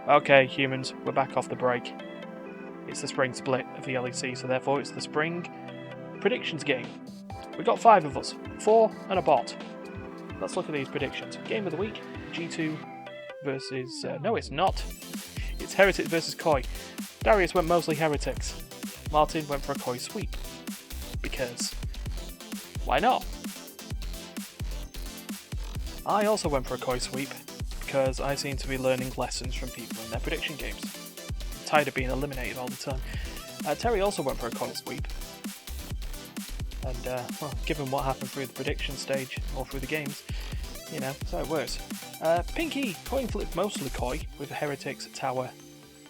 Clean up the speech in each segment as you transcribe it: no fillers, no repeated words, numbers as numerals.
Okay, humans, we're back off the break. It's the spring split of the LEC, so therefore it's the spring predictions game. We've got 5 of us, 4 and a bot. Let's look at these predictions. Game of the week, G2 versus... no, it's not. It's Heretics versus Koi. Darius went mostly Heretics. Martin went for a Koi sweep. Because... why not? I also went for a Koi sweep, because I seem to be learning lessons from people in their prediction games. I'm tired of being eliminated all the time. Terry also went for a Koi sweep. And, well, given what happened through the prediction stage, or through the games, you know, so it works. Pinky, coin flip mostly Koi, with a Heretics, a Tower,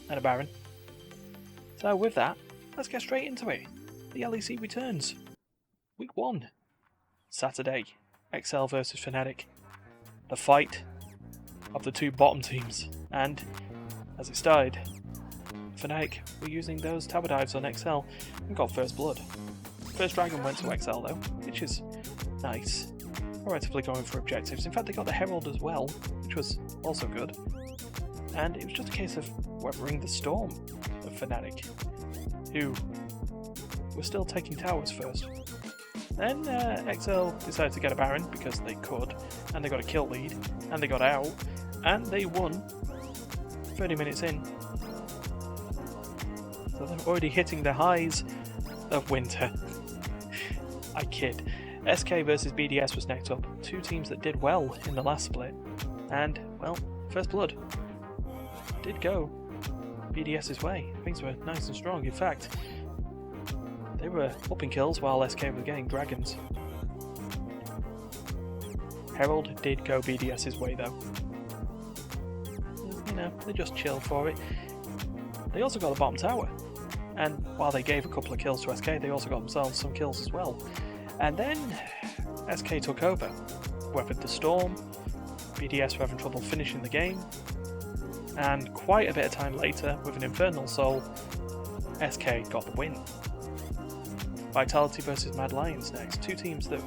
and a Baron. So with that, let's get straight into it. The LEC returns. Week 1. Saturday, XL versus Fnatic. The fight of the 2 bottom teams. And, as it started, Fnatic were using those tower dives on XL and got first blood. First dragon went to XL though, which is nice. Relatively going for objectives. In fact, they got the Herald as well, which was also good. And it was just a case of weathering the storm of Fnatic, who were still taking towers first. Then XL decided to get a Baron because they could, and they got a kill lead, and they got out, and they won 30 minutes in. So they're already hitting the highs of winter. I kid. SK versus BDS was next up, 2 teams that did well in the last split, and, well, first blood did go BDS's way. Things were nice and strong. In fact, they were up in kills while SK were getting dragons. Herald did go BDS's way though. You know, they just chilled for it. They also got the bottom tower. And while they gave a couple of kills to SK, they also got themselves some kills as well. And then SK took over, weathered the storm, BDS were having trouble finishing the game, and quite a bit of time later, with an Infernal Soul, SK got the win. Vitality versus Mad Lions next, 2 teams that,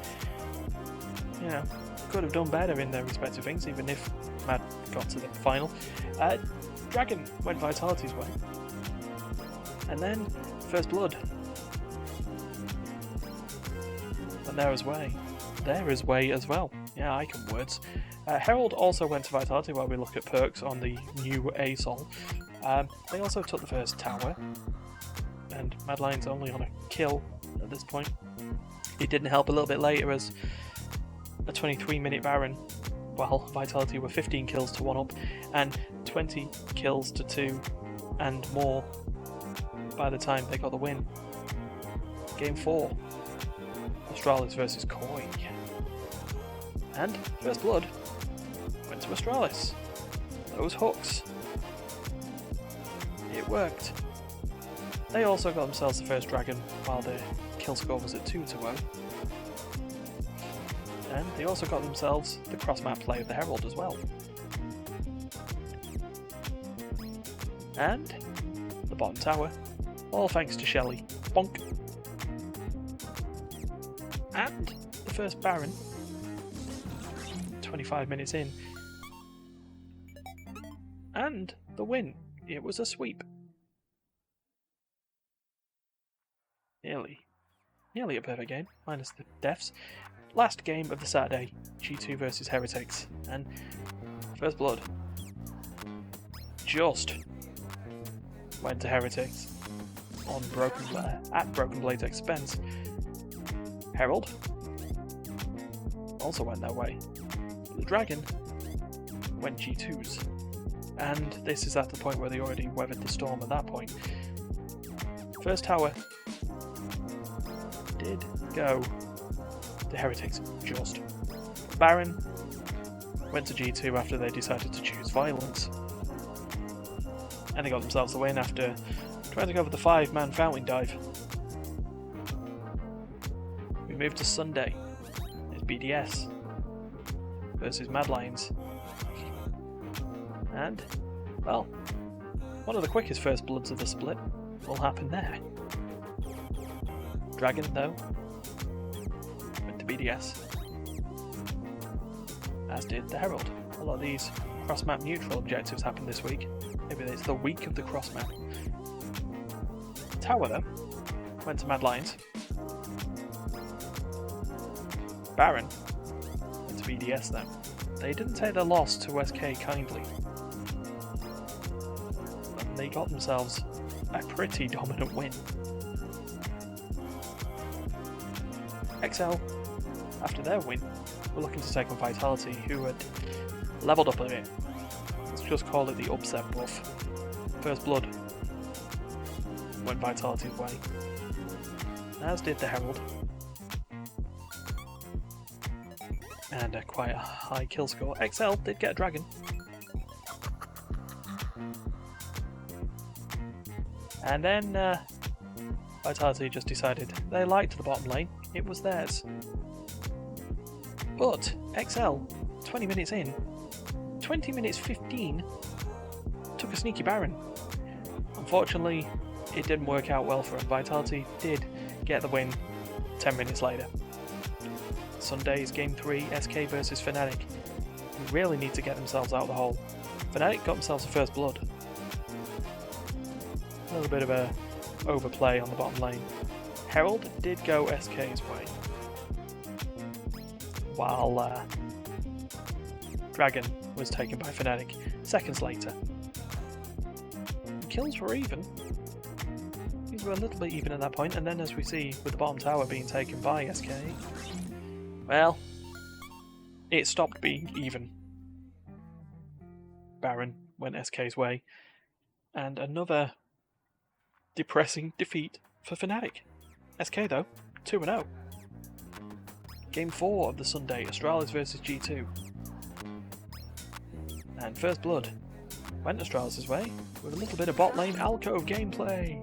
you know, could have done better in their respective things, even if Mad got to the final. Dragon went Vitality's way. And then, First Blood. And there his way. There his way as well. Yeah, I can words. Herald also went to Vitality while we look at perks on the new A-Sol. They also took the first tower. And Mad Lion's only on a kill at this point. It didn't help a little bit later as a 23-minute Baron, while Vitality were 15 kills to 1 up, and 20 kills to 2 and more by the time they got the win. Game 4. Astralis versus Koi. And First Blood went to Astralis. Those hooks. It worked. They also got themselves the first dragon while the kill score was at 2-0. And they also got themselves the cross-map play of the Herald as well. And the bottom tower, all thanks to Shelly. Bonk. And the first Baron, 25 minutes in. And the win. It was a sweep. Nearly a perfect game, minus the deaths. Last game of the Saturday, G2 versus Heretics, and First Blood just went to Heretics on at Broken Blade's expense. Herald also went their way. The Dragon went G2's, and this is at the point where they already weathered the storm at that point. First tower did go to Heretics just. Baron went to G2 after they decided to choose violence. And they got themselves the win after trying to go for the 5-man fountain dive. We move to Sunday. It's BDS versus Mad Lions. And, well, one of the quickest first bloods of the split will happen there. Dragon, though, went to BDS, as did the Herald. A lot of these cross-map neutral objectives happened this week. Maybe it's the week of the crossman. Tower, though, went to Mad Lions. Baron went to BDS, though. They didn't take their loss to SK kindly. But they got themselves a pretty dominant win. XL, after their win, were looking to take on Vitality, who had levelled up a bit. Let's just call it the upset buff. First Blood went Vitality's way, as did the Herald. And quite a high kill score. XL did get a dragon. And then Vitality just decided they liked the bottom lane, it was theirs. But XL, 20 minutes in, 20 minutes 15, took a sneaky Baron. Unfortunately, it didn't work out well for him. Vitality did get the win 10 minutes later. Sunday's Game 3, SK versus Fnatic. They really need to get themselves out of the hole. Fnatic got themselves a first blood. A little bit of a overplay on the bottom lane. Herald did go SK's way, while Dragon was taken by Fnatic seconds later. The kills were even. These were a little bit even at that point, and then as we see with the bottom tower being taken by SK, well, it stopped being even. Baron went SK's way, and another depressing defeat for Fnatic. SK though, 2-0. Game 4 of the Sunday, Astralis versus G2. And First Blood went Astralis' way with a little bit of bot lane alcove gameplay.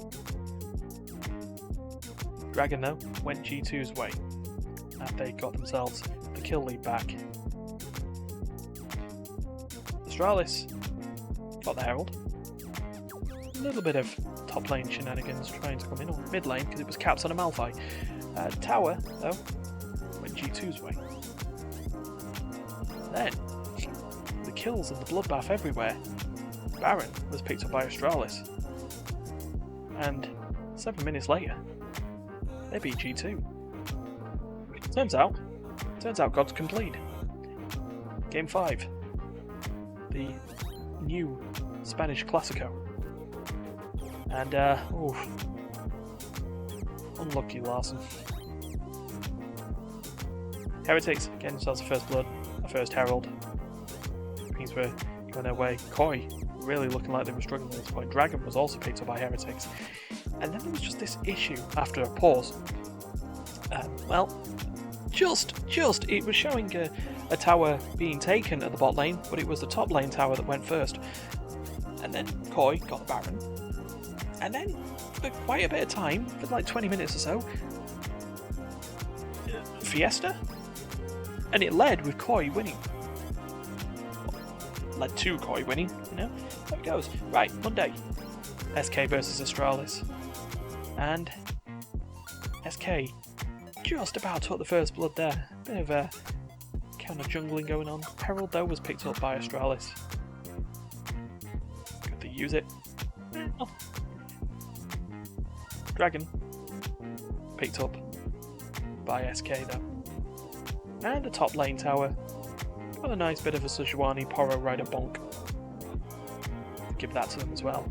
Dragon though went G2's way, and they got themselves the kill lead back. Astralis got the Herald. A little bit of top lane shenanigans trying to come in, or mid lane because it was caps on a Malphite. Tower though went G2's way. Then the kills and the bloodbath everywhere. Baron was picked up by Astralis, and 7 minutes later they beat G2. Turns out God's complete. Game 5, the new Spanish Clasico. And, unlucky Larson. Heretics getting themselves a first blood, a first herald. Things were going their way. Koi really looking like they were struggling at this point. Dragon was also picked up by Heretics. And then there was just this issue after a pause. It was showing a tower being taken at the bot lane, but it was the top lane tower that went first. And then Koi got the Baron. And then, for quite a bit of time, for like 20 minutes or so, Fiesta, and it led with Koi winning. Led to Koi winning, you know? There it goes. Right, Monday, SK versus Astralis. And SK just about took the first blood there. Bit of a kind of jungling going on. Herald, though, was picked up by Astralis. Could they use it? Oh. Dragon picked up by SK though. And a top lane tower. Got a nice bit of a Sejuani Poro Rider bonk. Give that to them as well.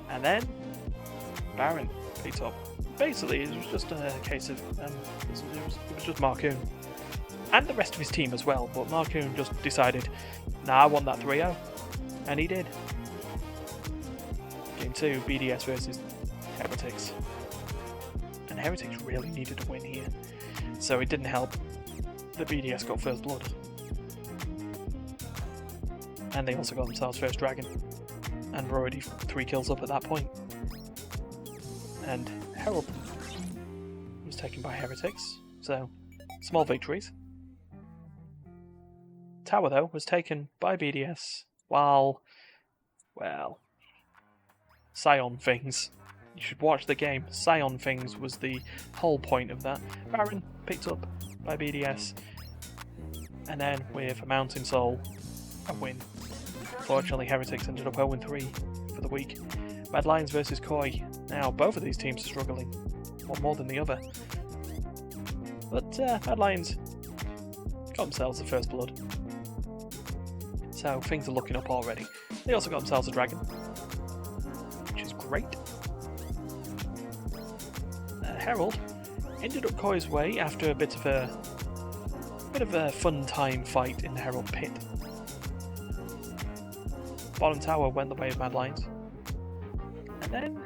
And then Baron picked up. Basically, it was just a case of it was just Marcoon. And the rest of his team as well, but Marcoon just decided, nah, I want that 3-0. And he did. Game 2, BDS versus Heretics. And Heretics really needed a win here, so it didn't help that BDS got first blood. And they also got themselves first dragon, and were already 3 kills up at that point. And Herald was taken by Heretics, so small victories. Tower though was taken by BDS, while, well, Scion things. You should watch the game. Scion things was the whole point of that. Baron picked up by BDS, and then with a Mountain Soul, a win. Fortunately, Heretics ended up 0-3 for the week. Mad Lions versus Koi. Now, both of these teams are struggling, one more than the other. But Mad Lions got themselves the first blood, so things are looking up already. They also got themselves a dragon, which is great. Herald ended up Koi's way after a bit of a fun time fight in the Herald pit. Bottom tower went the way of Mad Lions, and then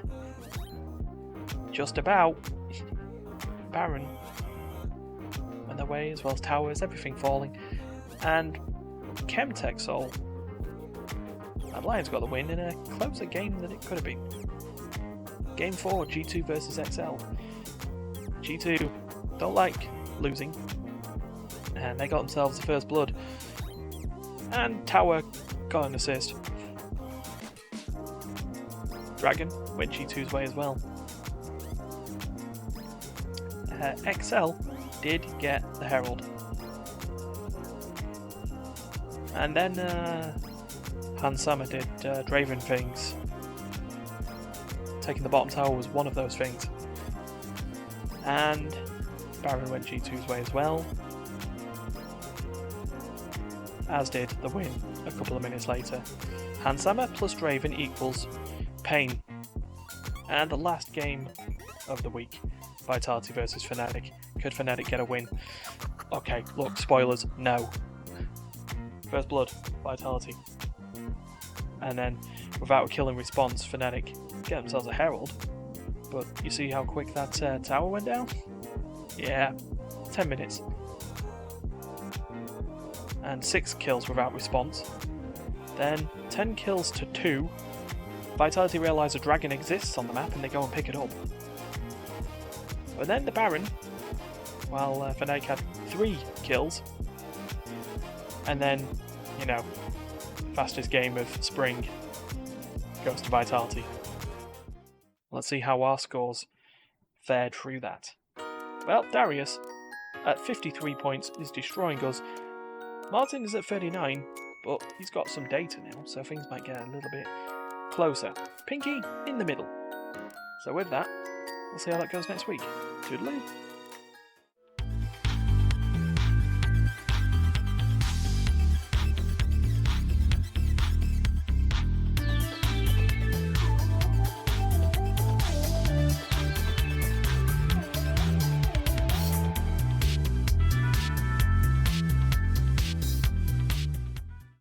just about Baron went their way, as well as towers, everything falling, and Chemtech Soul. Mad Lions got the win in a closer game than it could have been. Game 4, G2 versus XL. G2 don't like losing, and they got themselves the first blood, and Tower got an assist. Dragon went G2's way as well. XL did get the Herald, and then Hansama did Draven things. Taking the bottom tower was one of those things. And Baron went G2's way as well, as did the win a couple of minutes later. Hansama plus Draven equals Pain. And the last game of the week, Vitality versus Fnatic. Could Fnatic get a win? Okay, look, spoilers, no. First blood, Vitality. And then, without a killing response, Fnatic get themselves a Herald. But you see how quick that tower went down? Yeah, 10 minutes. And 6 kills without response. Then 10 kills to 2. Vitality realise a dragon exists on the map and they go and pick it up. But then the Baron, while Fnatic had 3 kills. And then, you know, fastest game of spring goes to Vitality. Let's see how our scores fared through that. Well, Darius, at 53 points, is destroying us. Martin is at 39, but he's got some data now, so things might get a little bit closer. Pinky in the middle. So with that, we'll see how that goes next week. Toodaloo!